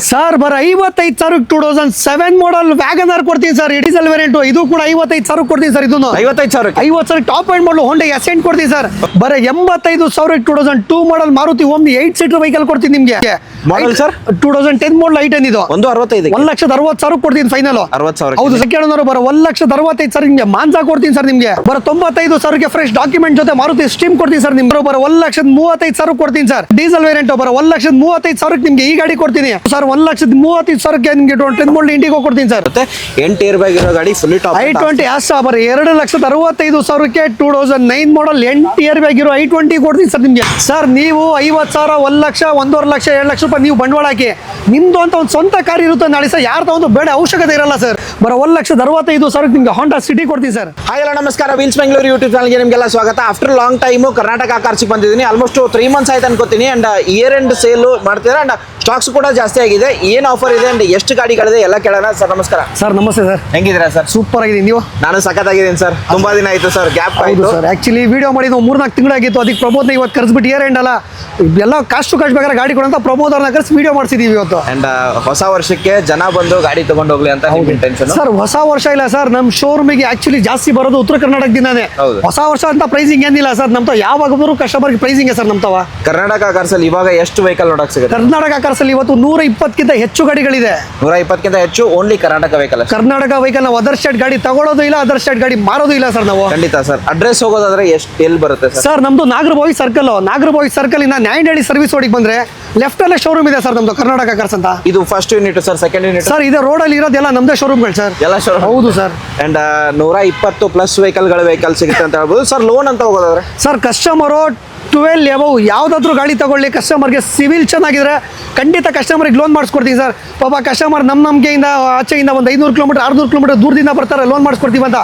Sir ಬರ 55,000 2007 ಮಾಡಲ್ ವ್ಯಾಗನರ್ ಕೊಡ್ತೀನಿ sir. Diesel variant ಇದು ಕೂಡ 55,000 ಕೊಡ್ತೀನಿ ಸರ್. ಇದನ್ನು 55,000 ಟಾಪ್ ಎಂಡ್ ಮಾಡಲ್ ಹೋಂಡಾ ಎಸೆಂಟ್ ಕೊಡ್ತೀನಿ ಸರ್. ಬರ 85,000 2002 model Maruti Omni 8 seater vehicle ಕೊಡ್ತೀನಿ ನಿಮ್ಗೆ. ಮಾಡಲ್ ಸರ್ 2010 ಮಾಡಲ್ ಐಟನ್ ಇದು 165 1,60,000 ಕೊಡ್ತೀನಿ ಫೈನಲ್. 60,000 ಹೌದು ಸೆಕೆಂಡ್ ಬರ 1,65,000 ನಿಮ್ಗೆ ಮಾನ್ಸಾ ಕೊಡ್ತೀನಿ ಸರ್. ನಿಮ್ಗೆ ಬರ 95,000 ಫ್ರೆಶ್ ಡಾಕ್ಯುಮೆಂಟ್ ಜೊತೆ ಮಾರುತಿ ಸ್ಟೀಮ್ ಕೊಡ್ತೀನಿ ಸರ್. ನಿಮ್ಗೆ ಬರ 1,35,000 ಕೊಡ್ತೀನಿ ಸರ್. ಡೀಸೆಲ್ ವೇರಿಯಂಟ್ ಬರ 1,35,000 ನಿಮ್ಗೆ ಈ ಗಾಡಿ ಕೊಡ್ತೀನಿ ಸರ್. 1,35,000 ನಿಮ್ಗೆ 10 ಮಾಡಲ್ ಇಂಡಿಗೋ ಕೊಡ್ತೀನಿ ಸರ್. ಮತ್ತೆ 8 ಏರ್ ಬ್ಯಾಗ್ ಇರೋ ಗಾಡಿ ಫುಲ್ಲಿ ಟಾಪ್ i20 ಬರ 2,65,000 2009 ಮಾಡಲ್ 8 ಇಯರ್ ಬ್ಯಾಗ್ ಇರೋ i20 ಕೊಡ್ತೀನಿ ಸರ್ ನಿಮ್ಗೆ. ಸರ್ ನೀವು 50,000 1 ಲಕ್ಷ 1.5 ಲಕ್ಷ 2 ಲಕ್ಷ ರೂಪಾಯಿ ನೀವು ಬಂಡವಾಳ ಹಾಕಿ ನಿಮ್ದು ಅಂತ ಒಂದು ಸ್ವಂತ ಕಾರ್ ಇರುತ್ತೆ ನಾಳೆ ಸರ್. ಯಾರು ತಗೊಂಡು ಬೇಡ ಅವಶ್ಯಕತೆ ಇರಲ್ಲ ಸರ್. ಬರ 1,65,000 ನಿಮ್ಗೆ ಹೋಂಡಾ ಸಿಟಿ ಕೊಡ್ತೀನಿ ಸರ್. ಹಾಯ್ ಎಲ್ಲ ನಮಸ್ಕಾರ, ವೀಲ್ಸ್ ಬೆಂಗಳೂರು ಯೂಟ್ಯೂಬ್ ಚಾನಲ್ಗೆ ನಿಮಗೆಲ್ಲ ಸ್ವಾಗತ. ಆಫ್ಟರ್ ಲಾಂಗ್ ಟೈಮು ಕರ್ನಾಟಕ ಕಾರ್ಸಿಗೆ ಬಂದಿದ್ದೀನಿ. ಆಲ್ಮೋಸ್ಟ್ 3 ಮಂತ್ಸ್ ಆಯ್ತು ಅನ್ಕೋತೀನಿ. ಅಂಡ್ ಇಯರ್ ಎಂಡ್ ಸೇಲ್ ಮಾಡ್ತಿದ್ದಾರೆ ಅಂಡ್ ಸ್ಟಾಕ್ಸ್ ಕೂಡ ಜಾಸ್ತಿ ಆಗಿದೆ. ಏನು ಆಫರ್ ಇದೆ ಅಂಡ್ ಎಷ್ಟು ಗಾಡಿಗಳಿದೆ ಎಲ್ಲ ಕೇಳೋಣ. ಸರ್ ನಮಸ್ಕಾರ. ಸರ್ ನಮಸ್ತೆ ಸರ್. ಹೆಂಗಿದ್ದೀರಾ ಸರ್? ಸೂಪರ್ ಆಗಿದ್ದೀನಿ. ನೀವು? ನಾನು ಸಖತ್ತಾಗಿದ್ದೀನಿ ಸರ್. ತುಂಬಾ ದಿನ ಆಯ್ತು ಸರ್, ಗ್ಯಾಪ್ ಆಯ್ತು ಸರ್. ಆಕ್ಚುಲಿ ವಿಡಿಯೋ ಮಾಡಿದ್ದು 3-4 ತಿಂಗಳಾಗಿತ್ತು. ಅದಕ್ಕೆ ಪ್ರಮೋದ್ನ ಇವತ್ತು ಕರೆಸ್ಬಿಟ್ಟು ಇಯರ್ ಎಂಡ್ ಅಲ್ಲ ಎಲ್ಲ ಕಾಸ್ಟ್ ಟು ಕಾಸ್ಟ್ ಬೇಕಾದ್ರೆ ಗಾಡಿ ಕೊಡಂತ ಪ್ರಮೋದ್ ಅವ್ರನ್ನ ಕರೆಸಿ ವಿಡಿಯೋ ಮಾಡಿಸಿದೀವಿ ಇವತ್ತು. ಅಂಡ್ ಹೊಸ ವರ್ಷಕ್ಕೆ ಜನ ಬಂದು ಗಾಡಿ ತಗೊಂಡು ಹೋಗ್ಲಿ ಅಂತ ಇಂಟೆನ್ಷನ್ ಸರ್. ಹೊಸ ವರ್ಷ ಇಲ್ಲ ಸರ್, ನಮ್ಮ ಶೋರೂಮಿಗೆ ಆಕ್ಚುಲಿ ಜಾಸ್ತಿ ಬರೋದು ಉತ್ತರ ಕರ್ನಾಟಕದಿಂದಾನೆ. ಹೊಸ ವರ್ಷ ಅಂತ ಪ್ರೈಸಿಂಗ್ ಏನಿಲ್ಲ ಸರ್. ನಮ್ತಾವ ಯಾವಾಗ ಬಂದ್ರು ಕಸ್ಟಮರ್ಗೆ ಪ್ರೈಸಿಂಗ್ ಸರ್. ನಮ್ತಾವ ಕರ್ನಾಟಕ ಕಾರ್ಸಲ್ಲಿ ಇವಾಗ ಎಷ್ಟು ವೆಹಿಕಲ್ ನೋಡಕ್ ಸಿಗುತ್ತೆ? ಕರ್ನಾಟಕ ಕಾರ್ಸಲ್ಲಿ ಇವತ್ತು 120ಕ್ಕಿಂತ ಹೆಚ್ಚು ಗಾಡಿಗಳಿದೆ. 120ಕ್ಕಿಂತ ಹೆಚ್ಚು only Karnataka vehicle. Karnataka vehicle ನಾವು ಅದರ್ ಸ್ಟೇಟ್ ಗಾಡಿ ತಗೊಳ್ಳೋದು ಇಲ್ಲ, ಅದರ್ ಸ್ಟೇಟ್ ಗಾಡಿ ಮಾರೋದು ಇಲ್ಲ ಸರ್ ನಾವು. ಖಂಡಿತ ಸರ್. ಅಡ್ರೆಸ್ ಹೋಗೋದಾದ್ರೆ ಎಲ್ಲಿ ಬರುತ್ತೆ ಸರ್? ನಮ್ದು ನಾಗರಬಾವಿ ಸರ್ಕಲ್ ಇಂದ ನ್ಯಾಯಂಡಹಳ್ಳಿ ಸರ್ವಿಸ್ ರೋಡಿಗೆ ಬಂದ್ರೆ ಲೆಫ್ಟ್ ಅಲ್ಲೇ ಶೋರೂಮ್ ಇದೆ ಸರ್ ನಮ್ದು ಕರ್ನಾಟಕ ಕಾರ್ಸ್ ಅಂತ. ಇದು first unit sir, second unit sir? ಇದೆ ರೋಡ್ ಅಲ್ಲಿ ಇರೋದೆಲ್ಲ ನಮ್ದೇ ಶೋರೂಮ್ಗಳು ಸರ್. ಎಲ್ಲ ಶೋರೂಮ್. ಹೌದು ಸರ್. ಅಂಡ್ 120+ ವೆಹಿಕಲ್ ಸಿಗುತ್ತೆ ಅಂತ ಹೇಳ್ಬೋದು ಸರ್. ಲೋನ್ ಅಂತ ಹೋಗೋದಾದ್ರೆ ಸರ್ ಕಸ್ಟಮರು 12 ಎಬವ್ ಯಾವ್ದಾದ್ರು ಗಾಡಿ ತಗೊಳ್ಳಿ, ಕಸ್ಟಮರ್ಗೆ ಸಿವಿಲ್ ಚೆನ್ನಾಗಿದ್ರೆ ಖಂಡಿತ ಕಸ್ಟಮರ್ಗೆ ಲೋನ್ ಮಾಡಿಸ್ಕೊಡ್ತೀವಿ ಸರ್. ಪಾಪ ಕಸ್ಟಮರ್ ನಂಬಿಕೆಯಿಂದ ಆಚೆಯಿಂದ ಒಂದು 500 ಕಿಲೋಮೀಟರ್ 600 ಕಿಲೋಮೀಟರ್ ದೂರದಿಂದ ಬರ್ತಾರೆ, ಲೋನ್ ಮಾಡಿಸ್ಕೊಡ್ತೀವಿ ಅಂತ.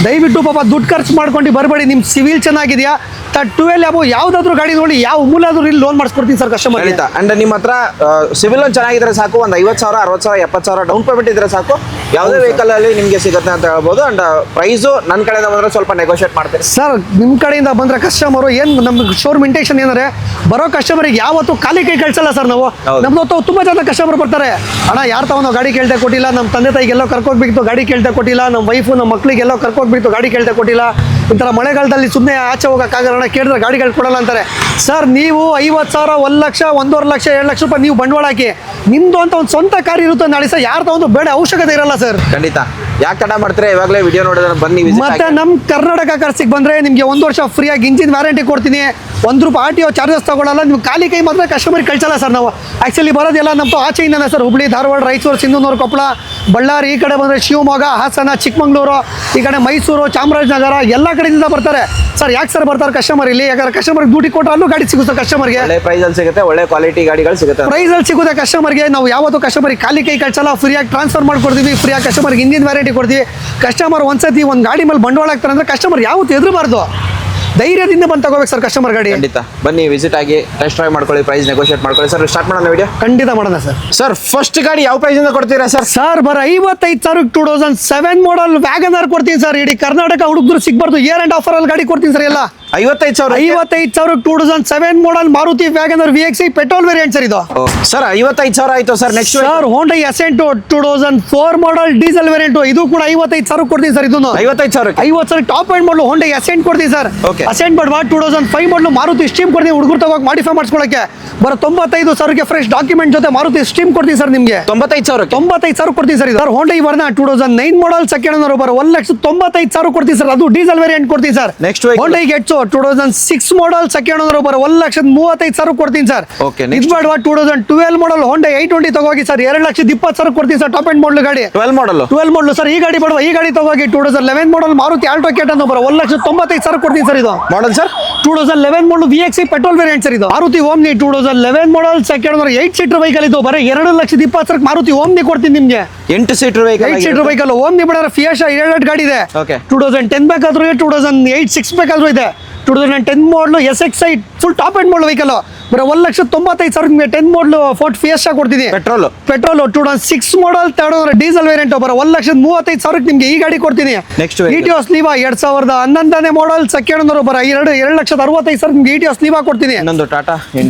ದಯವಿಟ್ಟು ಪಾಪ ದುಡ್ಡು ಖರ್ಚು ಮಾಡ್ಕೊಂಡು ಬರಬೇಡಿ. ನಿಮ್ಮ ಸಿವಿಲ್ ಚೆನ್ನಾಗಿದೆಯಾ 12 ಎಬವ್ ಯಾವ್ದಾದ್ರು ಗಾಡಿ ನೋಡಿ ಯಾವ ಮೂಲಾದ್ರೂ ಇಲ್ಲಿ ಲೋನ್ ಮಾಡಿಸ್ಕೊಡ್ತೀನಿ ಸರ್ ಕಸ್ಟಮರ್. ಖಂಡಿತ. ಅಂಡ್ ನಿಮ್ಮ ಹತ್ರ ಸಿವಿಲ್ ಲೋನ್ ಚೆನ್ನಾಗಿದ್ರೆ ಸಾಕು, ಒಂದು 50,000 60,000 70,000 ಡೌನ್ ಪೇಮೆಂಟ್ ಇದ್ರೆ ಸಾಕು, ಯಾವುದೇ ವೆಹಿಕಲ್ ಅಲ್ಲಿ ನಿಮಗೆ ಸಿಗುತ್ತೆ ಅಂತ ಹೇಳ್ಬೋದು. ಅಂಡ್ ಪ್ರೈಸು ನನ್ನ ಕಡೆಯಿಂದ ಬಂದ್ರೆ ಸ್ವಲ್ಪ ನೆಗೋಷಿಯೇಟ್ ಮಾಡ್ತೀನಿ ಸರ್. ನಿಮ್ಮ ಕಡೆಯಿಂದ ಬಂದ್ರೆ ಕಸ್ಟಮರು ಏನು ನಮ್ಮ ಶೋರೂಮ್ ಇಂಟೆನ್ಷನ್ ಏನಂದ್ರೆ ಬರೋ ಕಸ್ಟಮರಿಗೆ ಯಾವತ್ತು ಖಾಲಿ ಕೈ ಕಳ್ಸಲ್ಲ ಸರ್ ನಾವು. ನಮ್ದು ತುಂಬಾ ಜನ ಕಸ್ಟಮರ್ ಬರ್ತಾರೆ, ಅಣ್ಣ ಯಾರು ನಾವು ಗಾಡಿ ಕೇಳ್ತಾ ಕೊಟ್ಟಿಲ್ಲ, ನಮ್ಮ ತಂದೆ ತಾಯಿಗೆಲ್ಲೋ ಕರ್ಕೋಗ್ಬೇಕಿತ್ತು ಗಾಡಿ ಕೇಳ್ತಾ ಕೊಟ್ಟಿಲ್ಲ, ನಮ್ಮ ವೈಫು ನಮ್ಮ ಮಕ್ಳಿಗೆಲ್ಲೋ ಕರ್ಕೋಗ್ಬೇಕಿತ್ತು ಗಾಡಿ ಕೇಳ್ತಾ ಕೊಟ್ಟಿಲ್ಲ, ಈ ಥರ ಮಳೆಗಾಲದಲ್ಲಿ ಸುಮ್ಮನೆ ಆಚೆ ಹೋಗೋಕ್ಕಾಗಲ್ಲ ಕೇಳಿದ್ರೆ ಗಾಡಿಗಳು ಕೊಡಲ್ಲ ಅಂತಾರೆ ಸರ್. ನೀವು 50,000 1 ಲಕ್ಷ 1.5 ಲಕ್ಷ 2 ಲಕ್ಷ ರೂಪಾಯಿ ನೀವು ಬಂಡವಾಳ ಹಾಕಿ ನಿಮ್ದು ಅಂತ ಒಂದು ಸ್ವಂತ ಕಾರ್ ಇರುತ್ತೆ ನಾಳೆ ಸರ್. ಯಾರು ತಗೊಂಡು ಬೇಡ ಅವಶ್ಯಕತೆ ಇರಲ್ಲ ಸರ್. ಖಂಡಿತ. ಯಾಕೆ ತಡ ಮಾಡ್ತಾರೆ? ಇವಾಗಲೇ ವಿಡಿಯೋ ನೋಡಿದ್ರೆ ಬನ್ನಿ. ಮತ್ತೆ ನಮ್ಮ ಕರ್ನಾಟಕ ಕಾರ್ಸಿಗೆ ಬಂದ್ರೆ ನಿಮಗೆ 1 ವರ್ಷ ಫ್ರೀಯಾಗಿ ಇಂಜಿನ್ ವ್ಯಾರಂಟಿ ಕೊಡ್ತೀನಿ. ₹1 RTO ಚಾರ್ಜಸ್ ತಗೊಳ್ಳಲ್ಲ. ನೀವು ಖಾಲಿ ಕೈ ಮಾತ್ರ ಕಸ್ಟಮರ್ಗೆ ಕಳ್ಸಲ್ಲ ಸರ್ ನಾವು. ಆಕ್ಚುಲಿ ಬರೋದೆಲ್ಲ ನಮ್ಮ ಆಚೆಯಿಂದಾನೆ ಸರ್. ಹುಬ್ಳಿ, ಧಾರವಾಡ, ರಾಯಚೂರು, ಸಿಂಧನೂರು, ಕೊಪ್ಪಳ, ಬಳ್ಳಾರಿ, ಈ ಕಡೆ ಬಂದರೆ ಶಿವಮೊಗ್ಗ, ಹಾಸನ, ಚಿಕ್ಕಮಂಗ್ಳೂರು, ಈ ಕಡೆ ಮೈಸೂರು, ಚಾಮರಾಜನಗರ ಎಲ್ಲ ಕಡೆಯಿಂದ ಬರ್ತಾರೆ ಸರ್. ಯಾಕೆ ಸರ್ ಬರ್ತಾರೆ ಕಸ್ಟಮರ್ ಇಲ್ಲಿ? ಯಾಕಂದ್ರೆ ಕಸ್ಟಮರ್ಗೆ ಡ್ಯೂಟಿ ಕೊಟ್ಟರೆ ಅಲ್ಲೂ ಗಾಡಿ ಸಿಗುತ್ತೆ ಕಸ್ಟಮರ್ಗೆ. ಒಳ್ಳೆ ಪ್ರೈಸಲ್ಲಿ ಸಿಗುತ್ತೆ, ಒಳ್ಳೆ ಕ್ವಾಲಿಟಿ ಗಾಡಿಗಳು ಸಿಗುತ್ತೆ. ಪ್ರೈಸಲ್ಲಿ ಸಿಗುತ್ತೆ ಕಸ್ಟಮರ್ಗೆ. ನಾವು ಯಾವತ್ತೂ ಕಸ್ಟಮರ್ಗೆ ಖಾಲಿ ಕೈ ಕಳ್ಸಲ್ಲ. ಫ್ರೀಯಾಗಿ ಟ್ರಾನ್ಸ್ಫರ್ ಮಾಡ್ಕೊಡ್ತೀವಿ, ಫ್ರೀಯಾಗಿ ಕಸ್ಟಮರ್ಗೆ ಇಂಜಿನ್ ವ್ಯಾರಂಟಿ ಕೊಡ್ತೀವಿ. ಕಸ್ಟಮರ್ ಒಂದ್ಸತಿ ಒಂದು ಗಾಡಿ ಮೇಲೆ ಬಂಡವಾಳ ಆಗ್ತಾರೆ ಅಂದ್ರೆ ಕಸ್ಟಮರ್ ಯಾವತ್ತೂ ಹೆದರಬಾರ್ದು, ಧೈರ್ಯದಿಂದ ಬಂದು ತಗೋಬೇಕು ಸರ್ ಕಸ್ಟಮರ್ ಗಾಡಿ. ಖಂಡಿತ ಬನ್ನಿ, ವಿಸಿಟ್ ಆಗಿ ಟೆಸ್ಟ್ ಡ್ರೈವ್ ಮಾಡ್ಕೊಳ್ಳಿ, ಪ್ರೈಸ್ ನೆಗೋಷಿಯೇಟ್ ಮಾಡ್ಕೊಳ್ಳಿ. ಸರ್ ಸ್ಟಾರ್ಟ್ ಮಾಡೋಣ ವಿಡಿಯೋ. ಖಂಡಿತ ಮಾಡೋಣ ಸರ್. ಸರ್ ಫಸ್ಟ್ ಗಾಡಿ ಯಾವ ಪ್ರೈಸ್ ಇಂದ ಕೊಡ್ತೀರಾ ಸರ್? ಸರ್ ಬರ 55,000 2007 ಮಾಡಲ್ ವ್ಯಾಗನರ್ ಕೊಡ್ತೀನಿ ಸರ್. ಇಡೀ ಕರ್ನಾಟಕ ಹುಡುಗರು ಸಿಗ್ಬಾರ್ದು ಇಯರ್ ಎಂಡ್ ಆಫರ್ ಅಲ್ಲಿ ಗಾಡಿ ಕೊಡ್ತೀನಿ ಸರ್. ಎಲ್ಲ 55,000 2007 model Maruti Wagon R VXI petrol variant sir. ಇದು ಸರ್ 55,000 ಆಯ್ತು sir. Next sir Honda Xcent 2004 model diesel variant ಇದು ಕೂಡ 55,000 ಕೊಡ್ತೀನಿ ಸರ್. ಇದನ್ನು 50,000 ಟಾಪ್ ಎಂಡ್ ಮಾಡಲ್ ಹೋಂಡಾ ಎಸೆಂಟ್ ಕೊಡ್ತೀನಿ ಸರ್. ಅಸೆಂಟ್ ಬೇಡವಾ 2005 ಮಾಡಲ್ ಮಾರುತಿ ಸ್ಟೀಮ್ ಕೊಡ್ತೀನಿ ಹುಡುಗರು ತಗೋಗಿ ಮಾಡಿಫೈ ಮಾಡಿಸ್ಕೊಳ್ಳೋಕೆ. ಬರ 95,000 ಫ್ರೆಶ್ ಡಾಕ್ಯುಮೆಂಟ್ ಜೊತೆ ಮಾರುತಿ ಸ್ಟೀಮ್ ಕೊಡ್ತೀನಿ ಸರ್ ನಿಮಗೆ. 95,000 ಕೊಡ್ತೀನಿ ಸರ್. ಇದು ಹೋಂಡಾ ಇವರ್ನ 2009 ಮಾಡಲ್ ಸೆಕೆಂಡ್ ಓನರ್ ಬರ 1,95,000 ಕೊಡ್ತೀನಿ ಸರ್. ಅದು ಡೀಸೆಲ್ ವೇರಿಯಂಟ್ ಕೊಡ್ತೀನಿ ಸರ್. ನೆಕ್ಸ್ಟ್ ಹೋಂಡಾ ಗೆಟ್ಸು 2006 ಮಾಡಲ್ ಸೆಕೆಂಡ್ ಓನರ್ ಬರ 1,35,000 ಕೊಡ್ತೀನಿ ಸರ್. ಇದು ಬೇಡವಾ 2012 ಮಾಡಲ್ ಹೋಂಡಾ i20 ತಗೋಗಿ ಸರ್ 2,20,000 ಕೊಡ್ತೀನಿ ಸರ್. ಟಾಪ್ ಎಂಡ್ ಮಾಡಲ್ ಗಾಡಿ 12 ಮಾಡಲ್ ಸರ್. ಈ ಗಾಡಿ ಬೇಡವಾ ಈ ಗಾಡಿ ತಗೋಗಿ 2011 ಮಾಡಲ್ ಮಾರುತಿ ಆಲ್ಟೋ ಕೇಟ್ ಅಂತ ಬರ 1,95,000 ಕೊಡ್ತೀನಿ ಸರ್. ಇದು ಮಾಡಲ್ ಸರ್ 2011 ಮಾಡಲ್ VXI ಪೆಟ್ರೋಲ್ ವೇರಿಯಂಟ್ ಸರ್. ಇದು Maruti Omni 2011 model second owner 8 seater vehicle. ಇದು ಬರೀ 2,20,000 ಮಾರುತಿ ಓಮ್ನಿ ಕೊಡ್ತೀನಿ ನಿಮ್ಗೆ. 8 ಸೀಟರ್ ವೆಹಿಕಲ್ ಓಮ್ನಿ ಬಿಡೋರ ಫಿಯಾಶಾ 7 ಗಾಡಿ ಇದೆ. 2010 ಬೇಕಾದ್ರೂ 2008 6 ಬೇಕಾದ್ರೂ ಇದೆ. 2010 model SXI full top end model vehicle ಬರೀ 1,95,000 ನಿಮಗೆ 10 ಮಾಡಲ್ ಫೋರ್ಟ್ ಫಿಯೆಸ್ಟಾ ಕೊಡ್ತೀನಿ. Petrol 2006 model third owner diesel variant ಬರೋ 1,35,000 ನಿಮಗೆ ಈ ಗಾಡಿ ಕೊಡ್ತೀನಿ. Next Etios Liva 2011 model second owner ಬರೋ 2,65,000 ನಿಮಗೆ ಇಟಿಯೋಸ್ ಲೀವಾ ಕೊಡ್ತೀನಿ. ಇನ್ನೊಂದು ಟಾಟಾ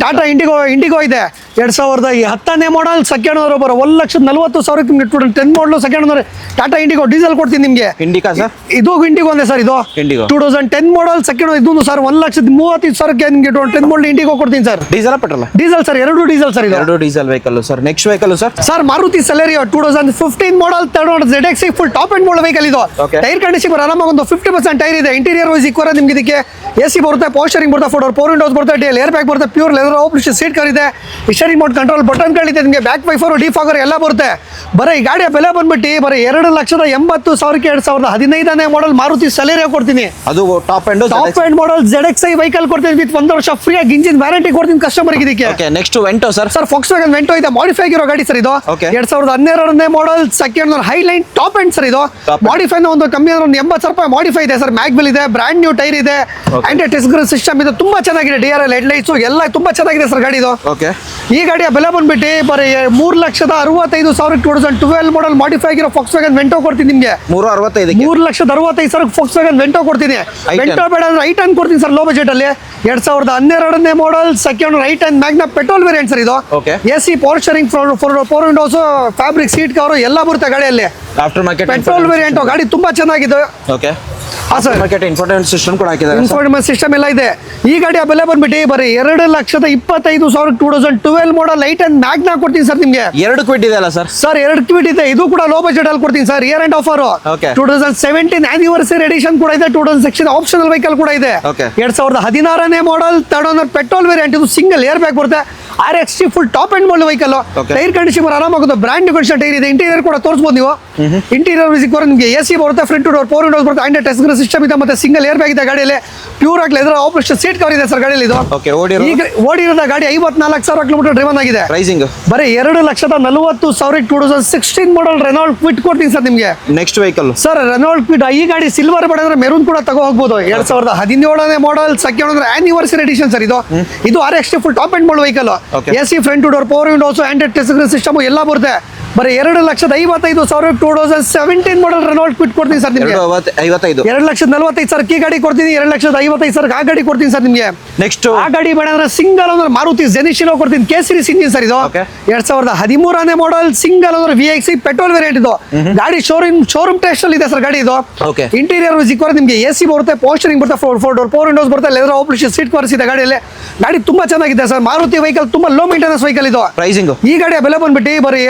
ಇಂಡಿಗೋ ಇದೆ 2010 ಮಾಡಲ್ ಸೆಕೆಂಡ್ ಓನರ್ ಬರೋ 1,40,000 ನಿಮಗೆ 10 ಮಾಡಲ್ second owner Tata IndiGo diesel ಕೊಡ್ತೀನಿ ನಿಮಗೆ. ಇಂಡಿಕಾ ಸರ್, ಇದು ಇಂಡಿಗೋ ಒಂದೇ ಸರ್. ಇದು ಇಂಡಿಗೋ 2010 ಮಾಡಲ್ ಸೆಕೆಂಡ್ ಇದೊಂದು ಸರ್ 1,35,000 ನಿಮಗೆ 10 ಮಾಡಲ್ ಇಂಡಿಗೋ ಕೊಡ್ತೀನಿ sir. Diesel petrol? Diesel sir, ಎರಡು ಡೀಸೆಲ್ ಸರ್. ಇದು ಎರಡು diesel vehicle sir. Next vehicle sir, sir Maruti Celerio 2015 ಮಾಡಲ್ third owner ZX full top end model vehicle. ಇದು Okay. ಟೈರ್ ಕಂಡೀಷನ್ ಆರಾಮಾಗಿ ಒಂದು 50% tyre ಇದೆ. ಇಂಟೀರಿಯರ್ ವೈಸ್ ಇಕ್ವರ ನಿಮ್ಗೆ ಇದಕ್ಕೆ AC ಬರುತ್ತೆ, ಪೋಸ್ಟರಿಂಗ್ ಬರುತ್ತೆ, ಫೋರ್ ವಿಂಡೋಸ್ ಬರುತ್ತೆ, DL ಏರ್ ಬ್ಯಾಗ್ ಬರುತ್ತೆ, pure leather option seat cover ಇದೆ, ಸ್ಟೀರಿಂಗ್ ಮೋಡ್ ಕಂಟ್ರೋಲ್ ಬಟನ್ ಗಳಿದೆ, ನಿಮಗೆ ಬ್ಯಾಕ್ ವೈಫರ್ ಡಿಫಾಗರ್ ಎಲ್ಲ ಬರುತ್ತೆ. ಬರೀ ಈ ಗಾಡಿಯ ಬೆಲೆ ಬಂದ್ಬಿಟ್ಟು ಬರೀ 2,80,000ಕ್ಕೆ 2015 ಮಾಡಲ್ ಮಾರುತಿ ಸೆಲೆರಿಯೋ ಕೊಡ್ತೀನಿ. ಅದು top end model ZXi vehicle ಕೊಡ್ತೀನಿ ವಿತ್ 1 ವರ್ಷ ಫ್ರೀ ಆಗಿ ಇಂಜಿನ್ ವ್ಯಾರಂಟಿ ಕೊಡ್ತೀನಿ ಕಸ್ಟಮರ್ ಇದಕ್ಕೆ. Okay. Next Vento sir. Sir Volkswagen Vento ಇದೆ, ಮಾಡಿಫೈ ಆಗಿರೋ ಗಾಡಿ ಸರ್ ಇದು. Okay. 2012 model second highline top end sir. ಇದು ಮಾಡಿಫೈ ಒಂದು ಕಮ್ಮಿ ಅಂದ್ರೆ ಒಂದು 80,000 ರೂಪಾಯಿ ಮಾಡಿಫೈ ಇದೆ ಸರ್. ಮ್ಯಾಗ್ವೆಲ್ ಇದೆ, ಬ್ರಾಂಡ್ ನ್ಯೂ ಟೈರ್ ಇದೆ, ಆಂಟಿ ಟಿಸ್ಗರ್ ಸಿಸ್ಟಮ್ ಇದೆ, ತುಂಬಾ ಚೆನ್ನಾಗಿದೆ. DRL ಹೆಡ್ಲೈಟ್ಸ್ ಎಲ್ಲ ತುಂಬಾ ಚೆನ್ನಾಗಿದೆ ಸರ್ ಗಾಡಿ ಇದು. ಓಕೆ. ಈ ಗಾಡಿಯ ಬೆಲೆ ಬಂದ್ಬಿಟ್ಟು ಬರೀ 3,65,000 2012 ಮಾಡಲ್ ಮಾಡಿಫೈ ಆಗಿರೋ ಫಾಕ್ಸ್ವ್ಯಾಗನ್ ವೆಂಟೋ ಕೊಡ್ತೀನಿ ನಿಮಗೆ. 365ಕ್ಕೆ 3,65,000 ಫಾಕ್ಸ್ವ್ಯಾಗನ್ ವೆಂಟೋ ಕೊಡ್ತೀನಿ. ವೆಂಟೋ ಬೇಡ ಅಂದ್ರೆ ಐಟನ್ ಕೊಡ್ತೀನಿ ಸರ್ ಲೋ ಬಜೆಟ್ ಅಲ್ಲಿ. 2012 model second i ten Magna petrol variant sir ಇದು. Okay. AC power steering, four Windows, fabric seat cover ಎಲ್ಲ ಬರುತ್ತೆ ಗಾಡಿಯಲ್ಲಿ. ಆಫ್ಟರ್ ಮಾರ್ಕೆಟ್ ಪೆಟ್ರೋಲ್ ವೇರಿಯಂಟ್ ಗಾಡಿ ತುಂಬಾ ಚೆನ್ನಾಗಿದೆ. ಓಕೆ. ಹಾ ಸರ್, ಮಾರ್ಕೆಟ್ ಇನ್ಫೋಟೈನ್ಮೆಂಟ್ ಸಿಸ್ಟಮ್ ಕೂಡ ಹಾಕಿದ್ದಾರೆ. ಇನ್ಫೋಟೈನ್ಮೆಂಟ್ ಸಿಸ್ಟಮ್ ಎಲ್ಲ ಇದೆ. ಈ ಗಾಡಿಯ ಬೆಲೆ ಬಂದ್ಬಿಟ್ಟು ಬರೀ 2,25,000 2012 ಮಾಡಲ್ ಐಟನ್ ಮ್ಯಾಗ್ನಾ ಕೊಡ್ತೀನಿ ಸರ್ ನಿಮಗೆ. ಎರಡು ಕ್ವಿಟ್ ಇದೆ ಅಲ್ಲ ಸರ್? ಸರ್ 2 ಕ್ವಿಟ್ ಇದೆ. ಇದು ಕೂಡ ಲೋ ಬಜೆಟ್ ಅಲ್ಲಿ ಕೊಡ್ತೀನಿ sir. Year end offer. Okay. 2017 anniversary edition ಕೂಡ ಇದೆ. 2016 ಆಪ್ಷನಲ್ ವೆಹಿಕಲ್ ಕೂಡ ಇದೆ. Okay. 2016 model third owner petrol variant. ಇದು ಸಿಂಗಲ್ ಏರ್ ಬ್ಯಾಗ್ ಬರುತ್ತೆ. RXT full top end model vehicle. Okay. Tyre condition ಆರಾಮಾಗುತ್ತೆ, ಬ್ರಾಂಡ್ ನ್ಯೂ ಕಂಡೀಷನ್ ಟೈರ್ ಇದೆ. Interior ಕೂಡ ತೋರಿಸಬಹುದು ನೀವು. ಇಂಟೀರಿಯರ್ ನಿಮಗೆ AC ಬರುತ್ತೆ, ಫ್ರಂಟ್ ಡೋರ್, ಫೋರ್ ವಿಂಡೋಸ್ ಬರುತ್ತೆ, ಆಂಟಿ ಟೆಸ್ಗರ್ ಸಿಸ್ಟಮ್ ಇದೆ, ಮತ್ತೆ ಸಿಂಗಲ್ ಏರ್ ಬ್ಯಾಗ್ ಇದೆ ಗಾಡಿಯಲ್ಲಿ. ಪ್ಯೂರ್ ಆಗಿ ಲೆದರ್ ಆಪ್ಷನ್ ಸೀಟ್ ಕವರ್ ಇದೆ ಸರ್ ಗಾಡಿಯಲ್ಲಿ. ಇದು ಓಕೆ. ಈಗ ಓಡಿರೋದ ಗಾಡಿ 54,000 ಕಿಲೋಮೀಟರ್ ಡ್ರೈವನ್ ಆಗಿದೆ. ಪ್ರೈಸಿಂಗ್ ಬರೀ 2,40,000 2016 ಮಾಡಲ್ ರೆನಾಲ್ಡ್ ಕ್ವಿಟ್ ಕೊಡ್ತೀನಿ ಸರ್ ನಿಮಗೆ. Next vehicle sir Renault Kwid ಈ ಗಾಡಿ ಸಿಲ್ವರ್ ಬೇಡ ಅಂದ್ರೆ ಮೆರೂನ್ ಕೂಡ ತಗೋ ಹೋಗ್ಬೋದು. 2017 ಮಾಡಲ್ ಸೆಕೆಂಡ್ ಅಂದ್ರೆ ಆನಿವರ್ಸರಿ ಎಡಿಷನ್ ಸರ್ ಇದು. ಇದು RXT full top end model vehicle. Okay. AC front door, power windows, anti ಟೆಸ್ಗರ್ ಸಿಸ್ಟಮ್ ಎಲ್ಲ ಬರುತ್ತೆ. ಬರೀ 2,55,000 2017 ಮಾಡಲ್ ರೆನಾಲ್ಡ್ ಕ್ವಿಟ್ ಕೊಡ್ತೀನಿ ಸರ್ ನಿಮಗೆ. 2,55,000 2,45,000 ಈ ಗಾಡಿ ಕೊಡ್ತೀನಿ. 2,55,000 ಆ ಗಾಡಿ ಕೊಡ್ತೀನಿ ಸರ್ ನಿಮಗೆ. ನೆಕ್ಸ್ಟ್ ಆ ಗಾಡಿ ಬೇಡ ಅಂದ್ರೆ ಸಿಂಗಲ್ ಓನರ್ ಮಾರುತಿ ಜೆನಿಶಿನೋ ಕೊಡ್ತೀನಿ. ಕೇಸರಿ ಇಂಜಿನ್ ಸರ್ ಇದು. Okay. 2013 ಮಾಡಲ್ single owner VXC petrol variant ಇದು. ಗಾಡಿ ಶೋರೂಮ್ ಟೆಸ್ಟ್ ಅಲ್ಲಿ ಇದೆ ಸರ್ ಗಾಡಿ ಇದು. Okay. ಇಂಟೀರಿಯರ್ ಸಿಕ್ಕೋರೆ ನಿಮಗೆ AC ಬರುತ್ತೆ, ಪೋಸ್ಟರಿಂಗ್ ಬರುತ್ತೆ, ಫೋರ್ ಡೋರ್, ಫೋರ್ ವಿಂಡೋಸ್ ಬರುತ್ತೆ, ಲೆದರ್ ಆಪ್ಷನ್ ಸೀಟ್ ಕವರ್ಸ್ ಇದೆ ಗಾಡಿಯಲ್ಲಿ. ಗಾಡಿ ತುಂಬಾ ಚೆನ್ನಾಗಿದೆ ಸರ್. ಮಾರುತಿ ವೆಹಿಕಲ್ ತುಂಬಾ ಲೋ ಮೇಂಟೆನೆನ್ಸ್ ವೆಹಿಕಲ್ ಇದು. ಪ್ರೈಸಿಂಗ್ ಈ ಗಾಡಿಯ ಬೆಲೆ ಬಂದ್ಬಿಟ್ಟು ಬರೀ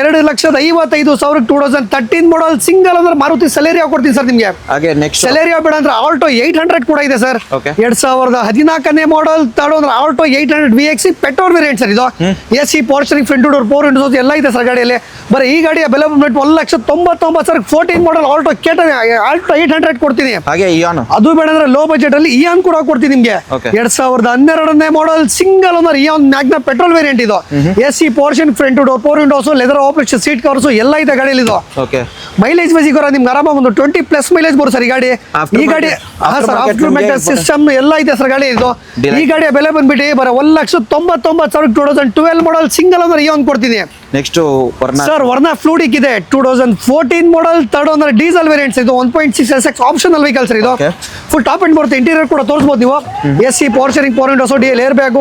2,55,000 2013 ಮಾಡಲ್ ಸಿಂಗಲ್ ಓನರ್ ಮಾರುತಿ ಸೆಲೆರಿಯೋ ಕೊಡ್ತೀನಿ ಸರ್ ನಿಮಗೆ. ಹಾಗೆ ನೆಕ್ಸ್ಟ್ ಸೆಲೆರಿಯೋ ಬೇಡ ಅಂದ್ರೆ ಆಲ್ಟೋ 800 ಕೂಡ ಇದೆ ಸರ್. Okay. 2014 ಮಾಡಲ್ third owner Alto 800 VXC petrol variant sir ಇದು. AC power steering, front door, four Windows ಎಲ್ಲ ಇದೆ ಸರ್ ಗಾಡಿಯಲ್ಲಿ. ಬರೀ ಈ ಗಾಡಿಯ ಬೆಲೆ ಬಂದ್ಬಿಟ್ಟು 1,99,000 14 ಮಾಡಲ್ ಆಲ್ಟೋ 800 ಕೊಡ್ತೀನಿ. ಹಾಗೆ ಇಯಾನ್ ಅದು ಬೇಡ ಅಂದ್ರೆ ಲೋ ಬಜೆಟ್ ಅಲ್ಲಿ ಇಯಾನ್ ಕೂಡ ಕೊಡ್ತೀನಿ ನಿಮಗೆ. Okay. 2012 ಮಾಡಲ್ single owner Ian Magna petrol variant ಇದು. AC power steering, front door, four Windows, leather option seat covers ಎಲ್ಲ ಇದೆ ಗಾಡಿಯಲ್ಲಿ ಇದು. ಓಕೆ. ಮೈಲೇಜ್ ಬರ ನಿಮ್ಗೆ ಆರಾಮಾಗಿ ಒಂದು 20+ ಮೈಲೇಜ್ ಬರುತ್ತೆ ಸರ್ ಈ ಗಾಡಿ. ಈ ಗಾಡಿ ಸಿಸ್ಟಮ್ ಎಲ್ಲ ಇದೆ ಸರ್ ಗಾಡಿ ಇದು. ಈ ಗಾಡಿಯ ಬೆಲೆ ಬಂದ್ಬಿಟ್ಟು ಬರ 1,99,000 2012 ಮಾಡಲ್ ಸಿಂಗಲ್ ಓನರ್ ಇಯಾನ್ ಕೊಡ್ತೀನಿ. ನೆಕ್ಸ್ಟ್ ಸರ್ ವರ್ನಾ ಫ್ಲೂಡಿಕ್ ಇದೆ 2014 ಮಾಡಲ್ ಥರ್ಡ್ ಓನರ್ ಡೀಸೆಲ್ ವೇರಿಯಂಟ್ಸ್ ಇದು. 1.6 SX ಆಪ್ಷನಲ್ ವೆಹಿಕಲ್ ಸರ್ ಇದು. Okay. ಫುಲ್ ಟಾಪ್ ಅಂಡ್ ಬರುತ್ತೆ. ಇಂಟೀರಿಯರ್ ಕೂಡ ತೋರಿಸಬಹುದು ನೀವು. AC power steering, power Windows, DL air bag,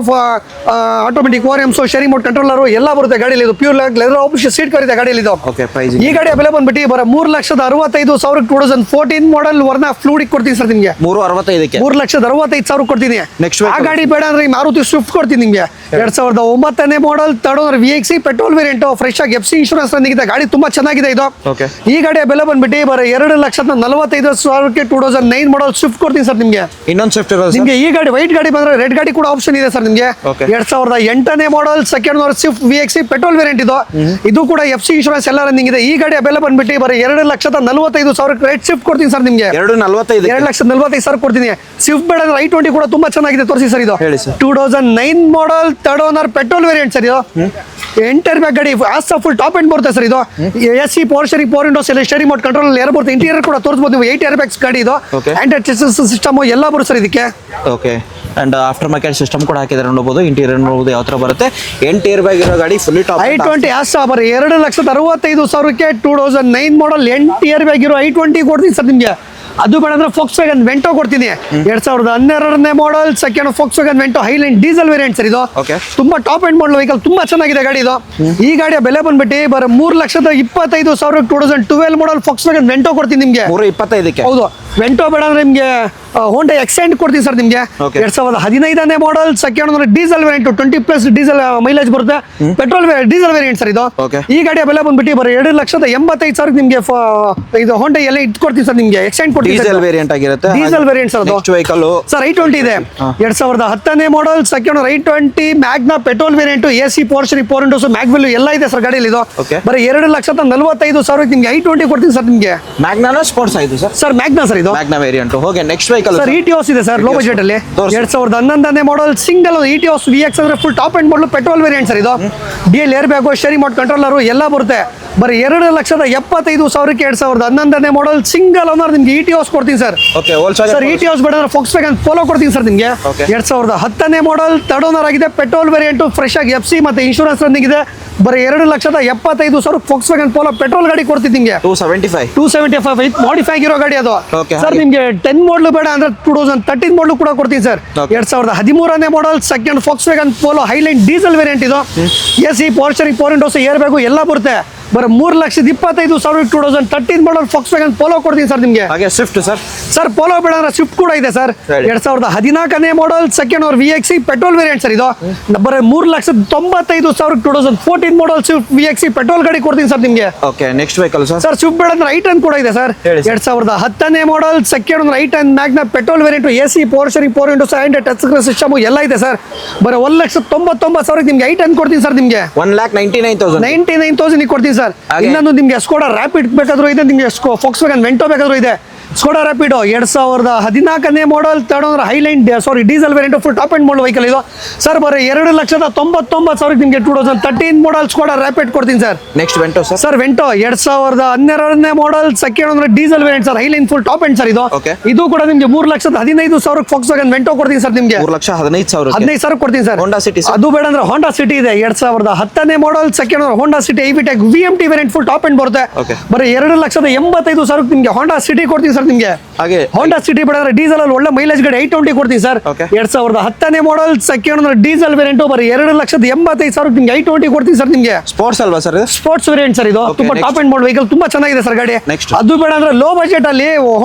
automatic ORMs, steering mode controller ಎಲ್ಲ ಬರುತ್ತೆ ಗಾಡಿಯಲ್ಲಿ. ಇದು pure leather option seat cover ಇದೆ ಗಾಡಿಯಲ್ಲಿ ಇದು. ಓಕೆ. ಪ್ರೈಸಿಂಗ್ ಈ ಗಾಡಿಯ ಬೆಲೆ ಬಂದ್ಬಿಟ್ಟು ಬರ 3,65,000 2014 ಮಾಡಲ್ ವರ್ನಾ ಫ್ಲೂಡಿಕ್ ಕೊಡ್ತೀನಿ ಸರ್ ನಿಮಗೆ. 365ಕ್ಕೆ 3,65,000 ಕೊಡ್ತೀನಿ. Next ಆ ಗಾಡಿ ಬೇಡ ಅಂದ್ರೆ ಈ ಮಾರುತಿ ಸ್ವಿಫ್ಟ್ ಕೊಡ್ತೀನಿ ನಿಮಗೆ. 2009 model third owner VXC petrol variant fresh ಆಗಿ FC ಇನ್ಶೂರೆನ್ಸ್ ಬಂದಿದೆ. ಗಾಡಿ ತುಂಬಾ ಚೆನ್ನಾಗಿದೆ ಇದು. ಓಕೆ. ಈ ಗಾಡಿಯ ಬೆಲೆ ಬಂದ್ಬಿಟ್ಟು ಬರ 2,45,000 2009 ಮಾಡಲ್ ಸ್ವಿಫ್ಟ್ ಕೊಡ್ತೀನಿ ಸರ್ ನಿಮಗೆ. ಇನ್ನೊಂದು ಸ್ವಿಫ್ಟ್ ಇರೋದು ನಿಮಗೆ ಈ ಗಾಡಿ ವೈಟ್ ಗಾಡಿ ಬಂದ್ರೆ ರೆಡ್ ಗಾಡಿ ಕೂಡ ಆಪ್ಷನ್ ಇದೆ ಸರ್ ನಿಮಗೆ. Okay. 2008 ಮಾಡಲ್ second owner Swift VXC petrol variant ಇದು. ಇದು ಕೂಡ FC ಇನ್ಶೂರೆನ್ಸ್ ಎಲ್ಲ ರನ್ನಿಂಗ್ ಇದೆ. ಈ ಗಾಡಿಯ ಬೆಲೆ ಬಂದ್ಬಿಟ್ಟು ಬರ 2,45,000 ರೆಡ್ ಸ್ವಿಫ್ಟ್ ಕೊಡ್ತೀನಿ ಸರ್ ನಿಮಗೆ. 2,45 2,45,000 ಕೊಡ್ತೀನಿ. ಸ್ವಿಫ್ಟ್ ಬೇಡ ಅಂದ್ರೆ i20 ಕೂಡ ತುಂಬಾ ಚೆನ್ನಾಗಿದೆ. ತೋರಿಸಿ ಸರ್ ಇದು. ಹೇಳಿ sir. 2009 model third owner petrol variant sir ಇದು. ಎಂಟರ್ ಬ್ಯಾಗ್ ಗಾಡಿ ಫುಲ್ ಟಾಪ್ ಎಂಡ್ ಬರುತ್ತೆ ಸರ್ ಇದು AC power steering power windows ಎಲ್ಲ ಸ್ಟೇರಿಂಗ್ ಮೋಡ್ ಕಂಟ್ರೋಲ್ ಎಲ್ಲ ಬರುತ್ತೆ ಇಂಟೀರಿಯರ್ ಕೂಡ ತೋರಿಸಬಹುದು ನೀವು 8 ಏರ್ ಬ್ಯಾಗ್ಸ್ ಗಾಡಿ ಇದು Okay. ಆಂಡ್ರಾಯ್ಡ್ ಸಿಸ್ಟಮ್ ಎಲ್ಲ ಬರುತ್ತೆ ಸರ್ ಇದಕ್ಕೆ okay and after market system ಕೂಡ ಹಾಕಿದ್ದಾರೆ ನೋಡಬಹುದು ಇಂಟೀರಿಯರ್ ನೋಡಬಹುದು ಯಾವ ತರ ಬರುತ್ತೆ 8 ಏರ್ ಬ್ಯಾಗ್ ಇರೋ ಗಾಡಿ ಫುಲ್ಲಿ ಟಾಪ್ i20 ಬರೀ 2,65,000ಕ್ಕೆ 2009 ಮಾಡಲ್ 8 ಇಯರ್ ಬ್ಯಾಗ್ ಇರೋ i20 ಕೊಡ್ತೀನಿ ಸರ್ ನಿಮಗೆ ಅದು ಬೇಡ ಅಂದ್ರೆ ಫೋಕ್ಸ್ ವ್ಯಾಗನ್ ವೆಂಟೋ ಕೊಡ್ತೀನಿ 2012ನೇ model second Volkswagen Vento highline diesel variant sir ಇದು Okay. ತುಂಬಾ ಟಾಪ್ ಎಂಡ್ ಮಾಡಲ್ ವೆಹಿಕಲ್ ತುಂಬಾ ಚೆನ್ನಾಗಿದೆ ಗಾಡಿ ಇದು ಈ ಗಾಡಿಯ ಬೆಲೆ ಬಂದ್ಬಿಟ್ಟು ಬರೀ 3,25,000 2012 ಮಾಡಲ್ ಫೋಕ್ಸ್ ವ್ಯಾಗನ್ ವೆಂಟೋ ಕೊಡ್ತೀನಿ ನಿಮಗೆ 325ಕ್ಕೆ ಹೌದು ವೆಂಟೋ ಬೇಡ ಅಂದ್ರೆ ನಿಮಗೆ ಹೋಂಡಾ ಎಕ್ಸೆಂಟ್ ಕೊಡ್ತೀನಿ ಸರ್ ನಿಮಗೆ Okay. 2015ನೇ ಮಾಡಲ್ ಸೆಕೆಂಡ್ ಅಂದ್ರೆ ಡೀಸೆಲ್ ವೇರಿಯಂಟ್ 20+ ಡೀಸೆಲ್ ಮೈಲೇಜ್ ಬರುತ್ತೆ ಪೆಟ್ರೋಲ್ ಡೀಸೆಲ್ ವೇರಿಯಂಟ್ ಸರ್ ಇದು Okay. ಈ ಗಾಡಿಯ ಬೆಲೆ ಬಂದ್ಬಿಟ್ಟು ಬರೀ 2,85,000 ನಿಮಗೆ ಇದು ಹೋಂಡಾ ಎಲ್ಲ ಇಟ್ ಕೊಡ್ತೀನಿ ಸರ್ ನಿಮಗೆ ಎಕ್ಸೆಂಟ್ ಕೊಡ್ತೀನಿ ಡೀಸೆಲ್ ವೇರಿಯಂಟ್ ಆಗಿರುತ್ತೆ ಡೀಸೆಲ್ ವೇರಿಯಂಟ್ ಸರ್ ಅದು ನೆಕ್ಸ್ಟ್ ವೆಹಿಕಲ್ ಸರ್ i20 ಇದೆ 2010ನೇ model second i20 Magna petrol variant AC power steering power windows mag wheel ಎಲ್ಲ ಇದೆ ಸರ್ ಗಾಡಿಯಲ್ಲಿ ಇದು Okay. ಬರೀ 2,45,000 ನಿಮಗೆ i20 ಕೊಡ್ತೀನಿ ಸರ್ ನಿಮಗೆ ಮ್ಯಾಗ್ನಾನೋ ಸ್ಪೋರ್ಟ್ಸ್ ಆಯ್ತು ಸರ್ ಸರ್ ಮ್ಯಾಗ್ನಾ ಸರ್ ಇದು ಮ್ಯಾಗ್ನಾ ವೇರಿಯಂಟ್ ಹೋಗಿ ನೆಕ್ಸ್ಟ್ ವೆಹಿಕಲ್ ಸರ್ ಇಟಿಒಸ್ ಇದೆ ಸರ್ ಲೋ ಬಜೆಟ್ ಅಲ್ಲಿ ತೋರ್ಸಿ. 2011ನೇ ಮಾಡಲ್ ಸಿಂಗಲ್ ಇಟಿಒಸ್ VX ಅಂದ್ರೆ ಫುಲ್ ಟಾಪ್ ಎಂಡ್ ಮಾಡಲ್ ಪೆಟ್ರೋಲ್ ವೇರಿಯಂಟ್ ಸರ್ ಇದು DL air bag steering mode controller ಎಲ್ಲ ಬರುತ್ತೆ ಬರೀ 2,75,000ಕ್ಕೆ 2011ನೇ ಮಾಡಲ್ ಸಿಂಗಲ್ ಓನರ್ ನಿಮ್ಗೆ ಇಟಿಒಸ್ ಕೊಡ್ತೀನಿ ಸರ್ ಓಕೆ ಸರ್ ಇಟಿಒಸ್ ಬೇಡ ಅಂದ್ರೆ ಫೋಕ್ಸ್ ವ್ಯಾಗನ್ ಪೋಲೋ ಕೊಡ್ತೀನಿ ಸರ್ ನಿಮಗೆ Okay. 2010ನೇ ಮಾಡಲ್ ಥರ್ಡ್ ಓನರ್ ಆಗಿದೆ ಪೆಟ್ರೋಲ್ ವೇರಿಯಂಟ್ ಫ್ರೆಶ್ ಆಗಿ FC ಮತ್ತೆ ಇನ್ಶೂರೆನ್ಸ್ ರನ್ನಿಂಗ್ ಇದೆ ಬರೀ 2,75,000 ಫೋಕ್ಸ್ ವ್ಯಾಗನ್ ಪೋಲೋ ಪೆಟ್ರೋಲ್ ಗಾಡಿ ಕೊಡ್ತೀನಿ ನಿಮಗೆ 275 275 ವಿತ್ ಮಾಡಿಫೈ ಆಗಿರೋ ಗಾಡಿ ಅದು Okay, ಸರ್ ಹಾಗೆ. ನಿಮಗೆ 10 ಮಾಡಲ್ ಬೇಡ ಅಂದ್ರೆ 2013 ಮಾಡಲ್ ಕೂಡ ಕೊಡ್ತೀನಿ ಸರ್ Okay. 2013ನೇ model second Volkswagen Polo highline diesel variant ಇದು AC power steering power windows air bag ಎಲ್ಲ ಬರುತ್ತೆ ಬರೀ 3,25,000 2013 ಮಾಡಲ್ ಫೋಕ್ಸ್ ವ್ಯಾಗನ್ ಪೋಲೋ ಕೊಡ್ತೀನಿ ಸರ್ ನಿಮಗೆ ಹಾಗೆ ಸ್ವಿಫ್ಟ್ ಸರ್ ಸರ್ ಪೋಲೋ ಬೇಡ ಅಂದ್ರೆ ಸ್ವಿಫ್ಟ್ ಕೂಡ ಇದೆ ಸರ್ ಸರಿ. 2014ನೇ ಮಾಡಲ್ ಸೆಕೆಂಡ್ ಅವ್ರ VXC ಪೆಟ್ರೋಲ್ ವೇರಿಯಂಟ್ ಸರ್ ಇದು ಬರೀ 3,95,000 2014 ಮಾಡಲ್ ಸ್ವಿಫ್ಟ್ VXC ಪೆಟ್ರೋಲ್ ಗಾಡಿ ಕೊಡ್ತೀನಿ ಸರ್ ನಿಮಗೆ okay next vehicle sir sir Swift ಬೇಡ ಅಂದ್ರೆ i10 ಕೂಡ ಇದೆ ಸರ್ ಹೇಳಿ ಸರ್. 2010ನೇ ಮಾಡಲ್ ಸೆಕೆಂಡ್ ಅಂದ್ರೆ i10 Magna petrol variant AC power steering power windows Android touch screen system ಎಲ್ಲ ಇದೆ ಸರ್ ಬರೀ 1,99,000 ನಿಮ್ಗೆ i10 ಕೊಡ್ತೀನಿ ಸರ್ ನಿಮಗೆ 1,99,000 99,000 ಕೊಡ್ತೀನಿ ಸರ್ ಹಾಗೆ. ಇನ್ನೊಂದು ನಿಮ್ಗೆ ಸ್ಕೋಡಾ ರ್ಯಾಪಿಡ್ ಬೇಕಾದ್ರೂ ಇದೆ ನಿಮ್ಗೆ ಫೋಕ್ಸ್ ವ್ಯಾಗನ್ ವೆಂಟೋ ಬೇಕಾದ್ರೂ ಇದೆ ಸ್ಕೋಡಾ ರ್ಯಾಪಿಡೋ 2014ನೇ model third owner highline diesel variant full top end model vehicle ಇದು ಸರ್ ಬರೀ 2,99,000 ನಿಮಗೆ 2013 ಮಾಡಲ್ ಸ್ಕೋಡಾ ರ್ಯಾಪಿಡ್ ಕೊಡ್ತೀನಿ sir next Vento sir sir Vento 2012ನೇ ಮಾಡಲ್ ಸೆಕೆಂಡ್ ಅಂದ್ರೆ diesel variant sir highline full top end sir ಇದು Okay. ಇದು ಕೂಡ ನಿಮಗೆ 3,15,000 ಫೋಕ್ಸ್ ವ್ಯಾಗನ್ ವೆಂಟೋ ಕೊಡ್ತೀನಿ ಸರ್ ನಿಮಗೆ 3,15,000 15,000 ಕೊಡ್ತೀನಿ ಸರ್ Honda City sir. ಅದು ಬೇಡ ಅಂದ್ರೆ ಹೋಂಡಾ ಸಿಟಿ ಇದೆ 2010ನೇ model second Honda City iVTEC VMT variant full top end ಬರುತ್ತೆ Okay. ಬರೀ 2,85,000 ನಿಮಗೆ ಹೋಂಡಾ ಸಿಟಿ ಕೊಡ್ತೀನಿ ಸರ್ ನಿಮಗೆ ಹಾಗೆ ಹೋಂಡಾ ಸಿಟಿ ಬೇಡ ಅಂದ್ರೆ ಡೀಸೆಲ್ ಅಲ್ಲಿ ಒಳ್ಳೆ ಮೈಲೇಜ್ ಗಾಡಿ i20 ಕೊಡ್ತೀನಿ ಸರ್ Okay. 2010ನೇ ಮಾಡಲ್ ಸೆಕೆಂಡ್ ಅಂದ್ರೆ ಡೀಸೆಲ್ ವೇರಿಯಂಟ್ ಬರೀ 2,85,000 ನಿಮಗೆ i20 ಕೊಡ್ತೀನಿ ಸರ್ ನಿಮಗೆ ಸ್ಪೋರ್ಟ್ಸ್ ಅಲ್ವಾ ಸರ್ ಇದು ಸ್ಪೋರ್ಟ್ಸ್ ವೇರಿಯಂಟ್ ಸರ್ ಇದು Okay, ತುಂಬಾ next. Top end model vehicle ತುಂಬಾ ಚೆನ್ನಾಗಿದೆ ಸರ್ ಗಾಡಿ Next. ಅದು ಬೇಡ ಅಂದ್ರೆ ಲೋ ಬಜೆಟ್ ಅಲ್ಲಿ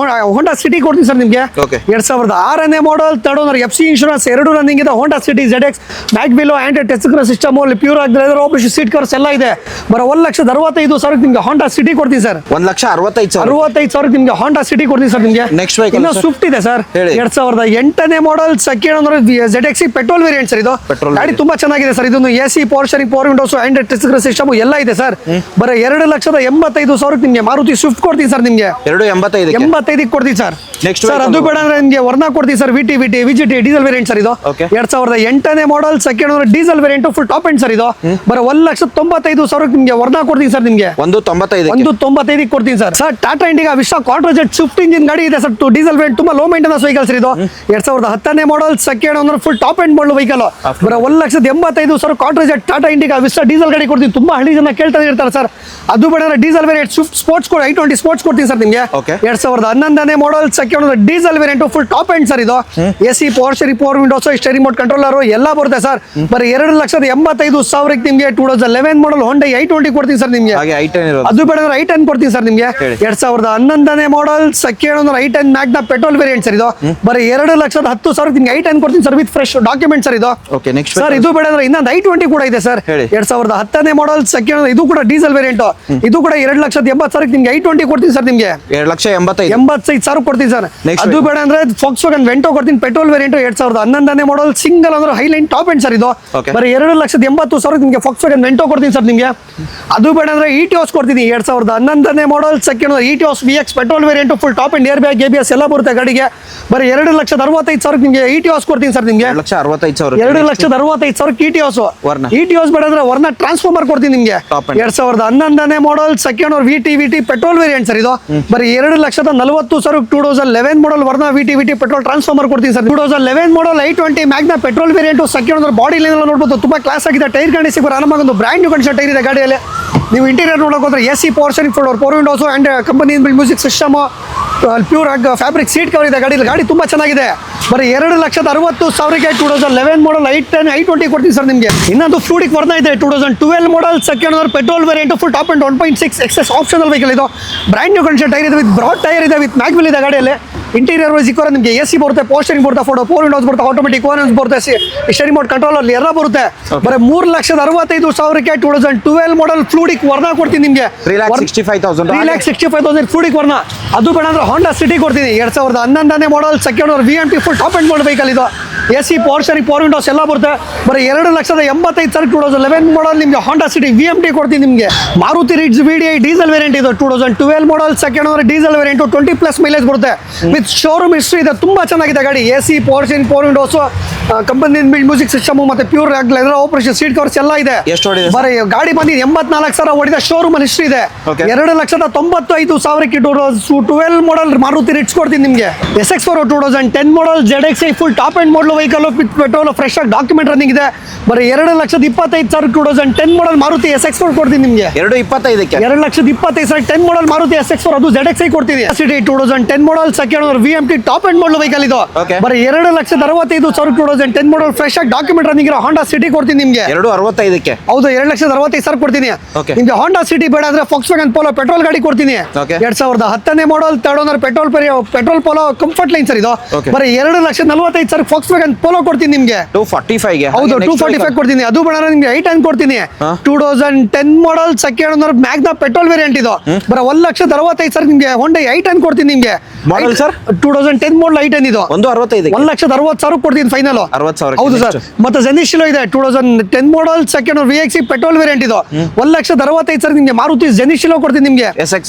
ಹೋಂಡಾ ಸಿಟಿ ಕೊಡ್ತೀನಿ ಸರ್ ನಿಮಗೆ Okay. 2006ನೇ model third owner FC insurance ಎರಡು ರನ್ನಿಂಗ್ ಇದೆ Honda City ZX mag wheel Android touch screen system ಅಲ್ಲಿ ಪ್ಯೂರ್ ಆಗಿದ್ರೆ ಆಪರೇಷನ್ ಸೀಟ್ ಕವರ್ಸ್ ಎಲ್ಲ ಇದೆ ಬರೋ 1,65,000 ನಿಮಗೆ ಹೋಂಡಾ ಸಿಟಿ ಕೊಡ್ತೀನಿ ಸರ್ 1,65,000 65,000 ನಿಮಗೆ ಹೋಂಡಾ ಸಿಟಿ ಕೊಡ್ತೀನಿ ಸರ್ ನಿಮಗೆ Next vehicle, ಇನ್ನು sir. ಸ್ವಿಫ್ಟ್ ಇದೆ ಸರ್ ಹೇಳಿ. 2008ನೇ ಮಾಡಲ್ ಸೆಕೆಂಡ್ ಅಂದ್ರೆ ZX ಪೆಟ್ರೋಲ್ ವೇರಿಯಂಟ್ ಸರ್ ಇದು Petrol ಗಾಡಿ variant. ತುಂಬಾ ಚೆನ್ನಾಗಿದೆ ಸರ್ ಇದೊಂದು AC power steering power windows Android touch screen system ಎಲ್ಲ ಇದೆ ಸರ್ ಬರೀ 2,85,000 ನಿಮಗೆ ಮಾರುತಿ ಸ್ವಿಫ್ಟ್ ಕೊಡ್ತೀನಿ ಸರ್ ನಿಮಗೆ 2,85 85 ಕೊಡ್ತೀನಿ ಸರ್ Next ಸರ್ vehicle ಅದು ಬೇಡ ಅಂದ್ರೆ ನಿಮಗೆ ವರ್ನಾ ಕೊಡ್ತೀನಿ sir VGT diesel variant sir ಇದು Okay. 2008ನೇ ಮಾಡಲ್ ಸೆಕೆಂಡ್ ಅಂದ್ರೆ diesel variant full top end sir ಇದು ಬರೀ 1,95,000 ನಿಮಗೆ ವರ್ನಾ ಕೊಡ್ತೀನಿ ಸರ್ ನಿಮಗೆ 1,95 1,95 ಕೊಡ್ತೀನಿ ಸರ್ ಸರ್ ಟಾಟಾ ಇಂಡಿಗಾ ವಿಶ್ವ ಕ್ವಾಡ್ರೋಜೆಟ್ ಸ್ವಿಫ್ಟ್ ಇಂಜಿನ್ ಗಾಡಿ ಇದೆ ಸರ್ ಡೀಸೆಲ್ ವೇರಿಯಂಟ್ ತುಂಬಾ ಲೋ ಮೇಂಟೆನೆನ್ಸ್ ವೆಹಿಕಲ್ ಸರ್ ಇದು 2010ನೇ ಮಾಡಲ್ ಸೆಕೆಂಡ್ ಅಂದ್ರೆ full top end model vehicle ಬರೀ 1,85,000 ಕ್ವಾಡ್ರೋಜೆಟ್ ಟಾಟಾ ಇಂಡಿಗಾ ವಿಶ್ವ ಡೀಸೆಲ್ ಗಾಡಿ ಕೊಡ್ತೀನಿ ತುಂಬಾ ಹಳ್ಳಿ ಜನ ಕೇಳ್ತಾ ಇರ್ತಾರೆ ಸರ್ ಅದು ಬೇಡ ಅಂದ್ರೆ ಡೀಸೆಲ್ ವೇರಿಯಂಟ್ ಸ್ವಿಫ್ಟ್ ಸ್ಪೋರ್ಟ್ಸ್ ಕೂಡ i20 ಸ್ಪೋರ್ಟ್ಸ್ ಕೊಡ್ತೀನಿ ಸರ್ ನಿಮಗೆ Okay. 2011ನೇ ಮಾಡಲ್ ಸೆಕೆಂಡ್ ಅಂದ್ರೆ diesel variant full top end sir ಇದು AC power steering power windows steering mode controller ಎಲ್ಲ ಬರುತ್ತೆ ಸರ್ ಬರೀ 2,85,000 ನಿಮಗೆ 2011 ಮಾಡಲ್ ಹೋಂಡಾ i20 ಕೊಡ್ತೀನಿ ಸರ್ ನಿಮಗೆ ಹಾಗೆ i10 ಇರೋದು ಅದು ಬೇಡ ಅಂದ್ರೆ i10 ಕೊಡ್ತೀನಿ ಸರ್ ನಿಮಗೆ ಹೇಳಿ. 2011ನೇ ಮಾಡಲ್ ಸೆಕೆಂಡ್ ಅಂದ್ರೆ i10 Magna petrol variant sir ಇದು ಬರೀ 2,10,000 ನಿಮಗೆ i10 ಕೊಡ್ತೀನಿ sir with fresh document sir ಇದು ಓಕೆ ನೆಕ್ಸ್ಟ್ ಸರ್ ಇದು ಬೇಡ ಅಂದ್ರೆ ಇನ್ನೊಂದು i20 ಕೂಡ ಇದೆ ಸರ್ ಹೇಳಿ. 2010ನೇ ಮಾಡಲ್ ಸೆಕೆಂಡ್ ಇದು ಕೂಡ ಡೀಸೆಲ್ ವೇರಿಯಂಟ್ ಇದು ಕೂಡ 2,80,000 ನಿಮಗೆ i20 ಕೊಡ್ತೀನಿ ಸರ್ ನಿಮಗೆ 2,85,000 85,000 ಕೊಡ್ತೀನಿ ಸರ್ Next ಅದು ಬೇಡ ಅಂದ್ರೆ ಫೋಕ್ಸ್ ವ್ಯಾಗನ್ ವೆಂಟೋ ಕೊಡ್ತೀನಿ ಪೆಟ್ರೋಲ್ ವೇರಿಯಂಟ್ 2011ನೇ ಮಾಡಲ್ ಸಿಂಗಲ್ ಅಂದ್ರೆ ಹೈಲೈನ್ ಟಾಪ್ ಎಂಡ್ ಸರ್ ಇದು Okay. ಬರೀ 2,80,000 ನಿಮಗೆ ಫೋಕ್ಸ್ ವ್ಯಾಗನ್ ವೆಂಟೋ ಕೊಡ್ತೀನಿ ಸರ್ ನಿಮಗೆ ಅದು ಬೇಡ ಅಂದ್ರೆ ಇಟಿಒಸ್ ಕೊಡ್ತೀನಿ 2011ನೇ model second Etios VX petrol variant full top end air bag ABS ಎಲ್ಲ ಬರುತ್ತೆ ಗಾಡಿಗೆ. ಬರೀ 2,65,000 ನಿಮಗೆ ಇಟಿಯೋಸ್ ಕೊಡ್ತೀನಿ ಸರ್ ನಿಮಗೆ. 2,65,000. 2,65,000 ಇಟಿಯೋಸ್. ವರ್ಣ. ಇಟಿಯೋಸ್ ಬೇಡಂದ್ರೆ ವರ್ಣ ಟ್ರಾನ್ಸ್ಫಾರ್ಮರ್ ಕೊಡ್ತೀನಿ ನಿಮಗೆ. Top end. 2011ನೇ model second owner VT petrol variant sir ಇದು. ಬರೀ 2,40,000 2011 model Verna VT petrol transformer ಕೊಡ್ತೀನಿ sir. 2011 model I20 Magna petrol variant second owner body line ಎಲ್ಲ ನೋಡ್ಬೋದು ತುಂಬಾ ಕ್ಲಾಸ್ ಆಗಿದೆ. ಟೈರ್ ಕಂಡೀಷನ್ ಆರಾಮಾಗಿ ಒಂದು ಬ್ರ್ಯಾಂಡ್ ನ್ಯೂ ಕಂಡೀಷನ್ ಟೈರ್ ಇದೆ ಗಾಡಿಯಲ್ಲಿ. ನೀವು ಇಂಟೀರಿಯರ್ ನೋಡೋಕೆ ಹೋದ್ರೆ AC power steering power Windows and company build music system pure fabric seat cover ಇದೆ ಗಾಡಿಯಲ್ಲಿ. ಗಾಡಿ ತುಂಬಾ ಚೆನ್ನಾಗಿದೆ. ಬರೀ 2,60,000ಗೆ 2011 ಮಾಡಲ್ I20 ಕೊಡ್ತೀನಿ ಸರ್ ನಿಮಗೆ. ಇನ್ನೊಂದು ಫ್ಲೂಡಿಕ್ ವರ್ಣ ಇದೆ 2012 model second owner petrol variant full top and 1.6 XS optional vehicle ಇದು. ಬ್ರ್ಯಾಂಡ್ ನ್ಯೂ ಕಂಡೀಷನ್ ಟೈರ್ ಇದೆ ವಿತ್ ಬ್ರಾಡ್ ಟೈರ್ ಇದೆ ವಿತ್ ಮ್ಯಾಗ್ವಿಲ್ ಇದೆ ಗಾಡಿಯಲ್ಲಿ. ಇಂಟೀರಿಯರ್ ವೈಸ್ ಇಕ್ಕೋರೆ ನಿಮಗೆ AC ಬರುತ್ತೆ, ಪೋಸ್ಟರಿಂಗ್ ಬರುತ್ತೆ, ಫೋರ್ ವಿಂಡೋಸ್ ಬರುತ್ತೆ, ಆಟೋಮೆಟಿಕ್ ಓನರ್ಸ್ ಬರುತ್ತೆ, ಸ್ಟೇರಿಂಗ್ ಮೋಡ್ ಕಂಟ್ರೋಲ್ ಅಲ್ಲಿ ಎಲ್ಲ ಬರುತ್ತೆ. ಬರೀ 3,65,000ಕ್ಕೆ 2012 ಮಾಡಲ್ ಫ್ಲೂಡಿಕ್ ವರ್ಣ ಕೊಡ್ತೀನಿ ನಿಮಗೆ. 3,65,000. 3,65,000 ಫ್ಲೂಡಿಕ್ ವರ್ಣ. ಅದು ಬೇಡ ಅಂದ್ರೆ ಹೋಂಡಾ ಸಿಟಿ ಕೊಡ್ತೀನಿ 2011ನೇ model second owner VMT full top end model vehicle ಇದು. AC power steering power windows ಎಲ್ಲ ಬರುತ್ತೆ. ಬರೀ 2,85,000 2011 ಮಾಡಲ್ ನಿಮಗೆ ಹೋಂಡಾ ಸಿಟಿ VMT ಕೊಡ್ತೀನಿ ನಿಮಗೆ. Maruti Ritz VDI diesel variant ಇದು 2012 model second owner diesel variant 20+ mileage ಬರುತ್ತೆ ವಿತ್ ಶೋರೂಮ್ ಹಿಸ್ಟ್ರಿ ಇದೆ. ತುಂಬಾ ಚೆನ್ನಾಗಿದೆ ಗಾಡಿ. AC power steering power windows company build music system ಮತ್ತೆ pure leather operation seat covers ಎಲ್ಲ ಇದೆ. ಎಷ್ಟು ಓಡಿದೆ? ಬರೀ ಗಾಡಿ ಬಂದು 84,000 ಓಡಿದೆ. ಶೋರೂಮ್ ಅಲ್ಲಿ ಹಿಸ್ಟ್ರಿ ಇದೆ. Okay. 2,95,000ಕ್ಕೆ 12 ಮಾಡಲ್ ಮಾರುತಿ ರಿಡ್ಜ್ ಕೊಡ್ತೀನಿ ನಿಮಗೆ. SX4 2010 model ZXi full top end model vehicle with petrol fresh ಆಗಿ ಡಾಕ್ಯುಮೆಂಟ್ ರನ್ನಿಂಗ್ ಇದೆ. ಬರೀ 2,25,000 2010 ಮಾಡಲ್ ಮಾರುತಿ SX4 ಕೊಡ್ತೀನಿ ನಿಮಗೆ. 2,25,000. 2,25,000 10 ಮಾಡಲ್ ಮಾರುತಿ SX4 ಅದು ZXi ಕೊಡ್ತೀನಿ. City 2010 model second owner VMT top end model vehicle ಇದು. Okay. ಬರೀ 2,65,000 2010 ಮಾಡಲ್ ಫ್ರೆಶ್ ಆಗಿ ಡಾಕ್ಯುಮೆಂಟ್ ರನ್ನಿಂಗ್ ಇರೋ ಹೋಂಡಾ ಸಿಟಿ ಕೊಡ್ತೀನಿ ನಿಮಗೆ. 2,65,000. ಹೌದು 2,65,000 ಕೊಡ್ತೀನಿ. Okay. ನಿಮಗೆ ಹೋಂಡಾ ಸಿಟಿ ಬೇಡ ಅಂದ್ರೆ Volkswagen Polo ಪೆಟ್ರೋಲ್ ಗಾಡಿ ಕೊಡ್ತೀನಿ. Okay. 2010ನೇ model third owner petrol Polo comfort line sir ಇದು. Okay. ಬರೀ 2,45,000 Volkswagen Polo ಕೊಡ್ತೀನಿ ನಿಮಗೆ. 245,000. ಹೌದು 245 ಕೊಡ್ತೀನಿ. ಅದು ಬೇಡ ಅಂದ್ರೆ ನಿಮಗೆ I10 ಕೊಡ್ತೀನಿ. 2010 model second owner Magna petrol variant ಇದು. ಬರೀ 1,65,000 ನಿಮಗೆ ಹೋಂಡಾ I10 ಕೊಡ್ತೀನಿ ನಿಮಗೆ. Model sir? 2010 ಮಾಡಲ್ I10 ಇದು. 1,65,000. 1,60,000 ಕೊಡ್ತೀನಿ ಫೈನಲ್. 60,000. ಹೌದು ಸರ್. ಮತ್ತೆ ಜೆನಿಶಿಲೋ ಇದೆ 2010 model second VXi petrol variant ಇದು. 1,65,000 ನಿಮಗೆ ಮಾರುತಿ ಜೆನಿಶಿಲೋ ಕೊಡ್ತೀನಿ ನಿಮಗೆ. SX.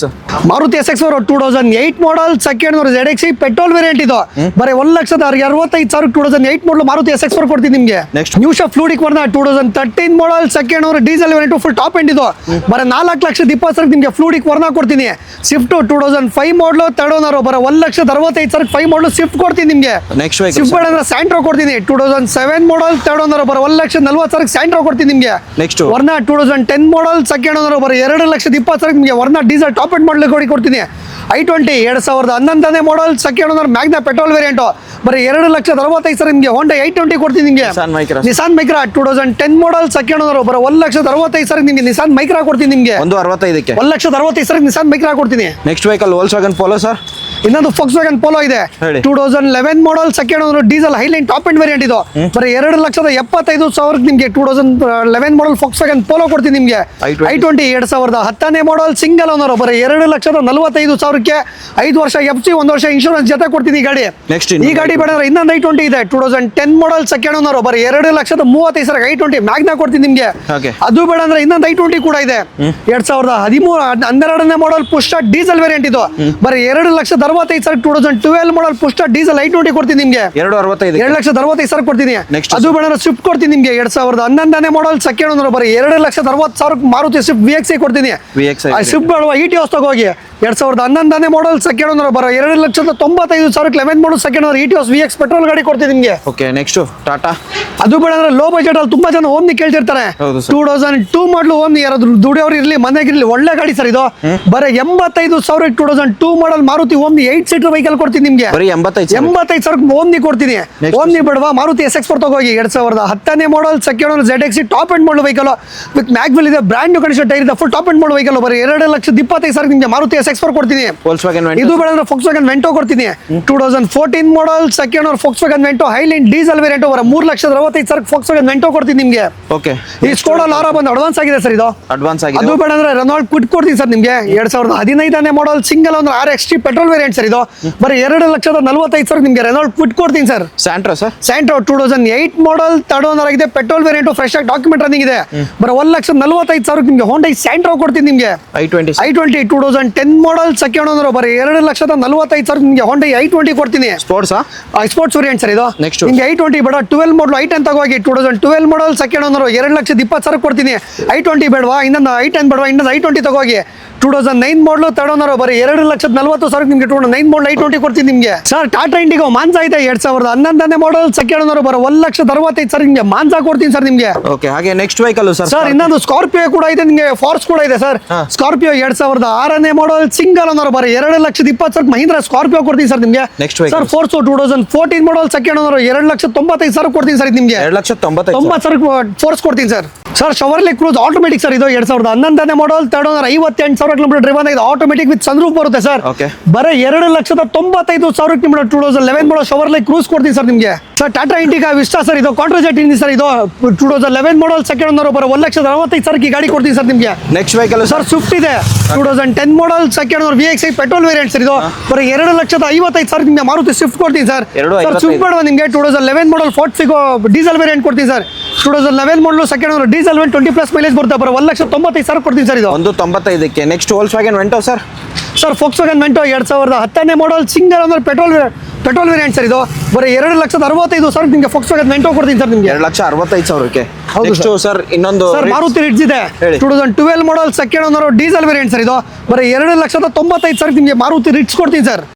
Maruti SX4 2008 model second ZXi petrol variant ಇದು. ಬರೀ 1,65,000 2008 ಮಾಡಲ್ ಮಾರುತಿ SX4 ಕೊಡ್ತೀನಿ ನಿಮಗೆ. Next. ನ್ಯೂಶಾ ಫ್ಲೂಡಿಕ್ ವರ್ಣ 2013 model second diesel variant full top end ಇದು. ಬರೀ 4,20,000 ನಿಮಗೆ ಫ್ಲೂಡಿಕ್ ವರ್ಣ ಕೊಡ್ತೀನಿ. ಸ್ವಿಫ್ಟ್ 2005 ಮಾಡಲ್ ಥರ್ಡ್ ಓನರ್ ಬರೀ 1,65,000 5 ಮಾಡಲ್ ಸ್ವಿಫ್ಟ್ ಕೊಡ್ತೀನಿ ನಿಮಗೆ. Next vehicle, Swift sir. ಅಂದ್ರೆ ಸ್ಯಾಂಟ್ರೋ ಕೊಡ್ತೀನಿ 2007 ಮಾಡಲ್ ಥರ್ಡ್ ಓನರ್ ಬರೀ 1,40,000 ಸ್ಯಾಂಟ್ರೋ ಕೊಡ್ತೀನಿ ನಿಮಗೆ. Next. ವರ್ಣ 2010 ಮಾಡಲ್ ಸೆಕೆಂಡ್ ಓನರ್ ಬರೀ 2,20,000 ನಿಮಗೆ ವರ್ಣ ಡೀಸೆಲ್ ಟಾಪ್ ಎಂಡ್ ಮಾಡಲ್ ಕೊಡ್ತೀನಿ. I20 2011ನೇ model second owner Magna petrol variant ಬರೀ 2,45,000 ನಿಮಗೆ ಹೋಂಡಾ I20 ಕೊಡ್ತೀನಿ ನಿಮಗೆ. Nissan Micra 2010 model second owner ಬರೀ 1,65,000 ನಿಮಗೆ ನಿಸಾನ್ ಮೈಕ್ರಾ ಕೊಡ್ತೀನಿ ನಿಮಗೆ. 1,65,000. 1,65,000 ನಿಸಾನ್ ಮೈಕ್ರಾ ಕೊಡ್ತೀನಿ. Next vehicle Volkswagen Polo sir. ಇನ್ನೊಂದು Volkswagen Polo ಇದೆ ಹೇಳಿ. 2011 model second owner diesel Highline top end variant ಇದು. ಬರೀ 2,75,000 ನಿಮಗೆ 2011 ಮಾಡಲ್ Volkswagen Polo ಕೊಡ್ತೀನಿ ನಿಮಗೆ. I20 2010ನೇ ಮಾಡಲ್ ಸಿಂಗಲ್ ಓನರ್ ಬರೀ 2,45,000ಕ್ಕೆ 5 ವರ್ಷ FC 1 ವರ್ಷ ಇನ್ಶೂರೆನ್ಸ್ ಜೊತೆ ಕೊಡ್ತೀನಿ ಈ ಗಾಡಿ. ನೆಕ್ಸ್ಟ್ ಈ ಗಾಡಿ ಬೇಡ ಇನ್ನೊಂದು I20 ಇದೆ 2010 ಮಾಡಲ್ ಸೆಕೆಂಡ್ ಓನರ್ ಬರೀ 2,35,000 I20 ಮ್ಯಾಗ್ನಾ ಕೊಡ್ತೀನಿ ನಿಮಗೆ. Okay. ಅದು ಬೇಡ ಅಂದ್ರೆ ಇನ್ನೊಂದು I20 ಕೂಡ ಇದೆ 2013 ಮಾಡಲ್ ಪುಷ್ಟ ಡೀಸೆಲ್ ವೇರಿಯಂಟ್ ಇದು. ಬರೀ 2,65,000 2012 ಮಾಡಲ್ ಪುಷ್ಟ ಡೀಸೆಲ್ I20 ಕೊಡ್ತೀನಿ ನಿಮಗೆ. 2,65,000. 2,65,000 ಕೊಡ್ತೀನಿ. Next, ಅದು ಬೇಡ ಸ್ವಿಫ್ಟ್ ಕೊಡ್ತೀನಿ ನಿಮಗೆ 2011ನೇ ಮಾಡಲ್ ಸೆಕೆಂಡ್ ಓನರ್ ಬರೀ 2,60,000 ಮಾರುತಿ ಸ್ವಿಫ್ಟ್ VXi ಕೊಡ್ತೀನಿ. VXi. ಸ್ವಿಫ್ಟ್ ಬೇಡ ಇಟಿಯೋಸ್ ತಗೋಗಿ 2011ನೇ ಮಾಡಲ್ ಸೆಕೆಂಡ್ ಓನರ್ ಬರೋ 2,95,000 11 ಮಾಡಲ್ second owner Etios VX petrol ಗಾಡಿ ಕೊಡ್ತೀನಿ ನಿಮಗೆ. Okay next Tata. ಅದು ಬೇಡ ಅಂದ್ರೆ ಲೋ ಬಜೆಟ್ ಅಲ್ಲಿ ತುಂಬಾ ಜನ ಓಮ್ನಿ ಕೇಳ್ತಿರ್ತಾರೆ. ಹೌದು sir. 2002 ಮಾಡಲ್ ಓಮ್ನಿ ಯಾರಾದ್ರು ದುಡಿಯೋರು ಇರ್ಲಿ ಮನೆಗಿರ್ಲಿ ಒಳ್ಳೆ ಗಾಡಿ ಸರ್ ಇದು. ಬರೀ 85,000 2002 model Maruti Omni 8 seater vehicle ಕೊಡ್ತೀನಿ ನಿಮಗೆ. ಬರೀ 85,000. 85,000 ಓಮ್ನಿ ಕೊಡ್ತೀನಿ. ಓಮ್ನಿ ಬೇಡವಾ ಮಾರುತಿ SX4 ತಗೋಗಿ 2010ನೇ model second owner ZXi top end model vehicle with mag wheel ಇದೆ ಬ್ರ್ಯಾಂಡ್ ನ್ಯೂ ಕಂಡೀಷನ್ ಟೈರ್ ಇದೆ full top end model vehicle ಬರೀ 2,25,000 ನಿಮಗೆ ಮಾರುತಿ SX4 ಕೊಡ್ತೀನಿ. Volkswagen Vento. ಇದು ಬೇಡ ಅಂದ್ರೆ Volkswagen Vento ಕೊಡ್ತೀನಿ. 2014 model second owner Volkswagen Vento Highline diesel variant ಬರ 3,65,000 Volkswagen Vento ಕೊಡ್ತೀನಿ ನಿಮಗೆ. ಓಕೆ ಈ ಸ್ಕೋಡಾ ಲಾರಾ ಬಂದು ಅಡ್ವಾನ್ಸ್ ಆಗಿದೆ ಸರ್ ಇದು. ಅಡ್ವಾನ್ಸ್ ಆಗಿದೆ. ಅದು ಬೇಡ ಅಂದ್ರೆ ರೆನಾಲ್ಟ್ ಕ್ವಿಟ್ ಕೊಡ್ತೀನಿ ಸರ್ ನಿಮಗೆ 2015ನೇ model single owner RXT petrol variant sir ಇದು. ಬರೀ 2,45,000 ನಿಮಗೆ ರೆನಾಲ್ಟ್ ಕ್ವಿಟ್ ಕೊಡ್ತೀನಿ sir. Santro sir. Santro 2008 model third owner ಆಗಿದೆ ಪೆಟ್ರೋಲ್ ವೇರಿಯಂಟ್ ಫ್ರೆಶ್ ಆಗಿ ಡಾಕ್ಯುಮೆಂಟ್ ರನ್ನಿಂಗ್ ಇದೆ. ಬರೀ 1,45,000 ನಿಮಗೆ ಹೋಂಡಾ ಸ್ಯಾಂಟ್ರೋ ಕೊಡ್ತೀನಿ ನಿಮಗೆ. I20. I20 2010 model second owner ಬರೀ 2,45,000 ನಿಮಗೆ ಹೊಂಡ i20 ಕೊಡ್ತೀನಿ. ಸ್ಪೋರ್ಟ್ಸಾ? ಸ್ಪೋರ್ಟ್ಸ್ ವೇರಿಯಂಟ್ ಸರ್ ಇದು. Next. ನಿಮಗೆ i20 ಬೇಡ, 12 ಮಾಡಲ್ i10 ತಗೋಗಿ. 2012 ಮಾಡಲ್ ಸೆಕೆಂಡ್ ಓನರ್ 2,20,000 ಕೊಡ್ತೀನಿ. i20 ಬೇಡವಾ, ಇನ್ನೊಂದು i10 ಬೇಡವಾ, ಇನ್ನೊಂದು i20 ತಗೋಗಿ. 2009 ಮಾಡಲು ತರ್ಡ್ ಓನರ್ ಬರೀ 2,40,000 ನಿಮಗೆ 2009 ಮಾಡಲ್ i20 ಕೊಡ್ತೀನಿ ನಿಮಗೆ. ಸರ್ ಟಾಟಾ ಇಂಡಿಗೋ ಮಾನ್ಸಾ ಇದೆ 2011 ಮಾಡಲ್ ಸೆಕೆಂಡ್ ಓನರ್ ಬರೋ 1,65,000 ನಿಮಗೆ ಮಾನ್ಸಾ ಕೊಡ್ತೀನಿ ಸರ್ ನಿಮಗೆ. ಓಕೆ, ಹಾಗೆ ನೆಕ್ಸ್ಟ್ ವೆಹಿಕಲ್ ಸರ್? ಸರ್ ಇನ್ನೊಂದು ಸ್ಕಾರ್ಪಿಯೋ ಕೂಡ ಇದೆ ನಿಮಗೆ, ಫಾರ್ಸ್ ಕೂಡ ಇದೆ ಸರ್. ಸ್ಕಾರ್ಪಿಯೋ 2006 ಮಾಡಲ್ ಸಿಂಗಲ್ ಓನರ್ ಬರೀ 2,20,000 ಮಹೀಂದ್ರ ಸ್ಕಾರ್ಪಿಯೋ ಕೊಡ್ತೀನಿ ಸರ್ ನಿಮಗೆ. Next vehicle. Sir force 2014 model second owner 2,95,000 ಕೊಡ್ತೀನಿ ಸರ್ ನಿಮಗೆ. 2,95,000. ಫೋರ್ಸ್ ಕೊಡ್ತೀನಿ sir. Sir ಶವರ್ಲೆ cruise automatic sir ಇದು 2011 ಮಾಡಲ್ ತರ್ಡ್ ಓನರ್ 58,000 ಕಿಲೋಮೀಟರ್ ಡ್ರೈವ್ ಆಗಿದೆ. ಆಟೋಮೆಟಿಕ್ ವಿತ್ ಸನ್ರೂಫ್ ಬರುತ್ತೆ ಸರ್. Okay. ಬರೀ 2,95,000 ಕಿಲೋಮೀಟರ್ 2011 ಮಾಡಲ್ ಶವರ್ಲೆ ಕ್ರೂಸ್ ಕೊಡ್ತೀನಿ ಸರ್ ನಿಮಗೆ. ಸರ್ ಟಾಟಾ ಇಂಡಿಗಾ ವಿಸ್ಟಾ ಸರ್ ಇದು ಕಾಂಟ್ರಾಜೆಟ್ ಇಂಜಿನ್ ಸರ್ ಇದು 2011 ಮಾಡಲ್ ಸೆಕೆಂಡ್ ಓನರ್ ಬರೋ 1,65,000 ಈ ಗಾಡಿ ಕೊಡ್ತೀನಿ ಸರ್ ನಿಮಗೆ. ನೆಕ್ಸ್ಟ್ ವೆಹಿಕಲ್ ಸರ್ ಸ್ವಿಫ್ಟ್ ಇದೆ 2010 model second owner VXI petrol variant sir ಇದು ಬರೀ 2,55,000 ನಿಮಗೆ ಮಾರುತಿ ಸ್ವಿಫ್ಟ್ ಕೊಡ್ತೀನಿ ಸರ್. 2,55,000. ಸರ್ ಸ್ವಿಫ್ಟ್ ಬೇಡ ನಿಮಗೆ 2011 ಮಾಡಲ್ ಫೋರ್ಟ್ ಫಿಗೋ ಡೀಸೆಲ್ ವೇರಿಯಂಟ್ ಕೊಡ್ತೀನಿ ಸರ್. 2011 ಮಾಡಲು ಸೆಕೆಂಡ್ ಓನರ್ ಡೀಸೆಲ್ 20+ ಮೈಲೇಜ್ ಬರುತ್ತೆ ಬರೋ 1,95,000 ಕೊಡ್ತೀನಿ ಸರ್ ಇದು. 1,95,000. Next Volkswagen Vento sir? Sir Volkswagen Vento 2010 ಮಾಡಲ್ single owner petrol variant sir ಇದು ಬರೀ 2,65,000 ನಿಮಗೆ Volkswagen Vento ಕೊಡ್ತೀನಿ ಸರ್ ನಿಮಗೆ. 2,65,000. ಹೌದು ನೆಕ್ಸ್ಟ್ ಸರ್ ಇನ್ನೊಂದು ಸರ್ ಮಾರುತಿ ರಿಡ್ಜ್ ಇದೆ ಹೇಳಿ. 2012 model second owner diesel variant sir ಇದು ಬರೀ 2,95,000 ನಿಮಗೆ ಮಾರುತಿ ರಿಡ್ಜ್ ಕೊಡ್ತೀನಿ ಸರ್.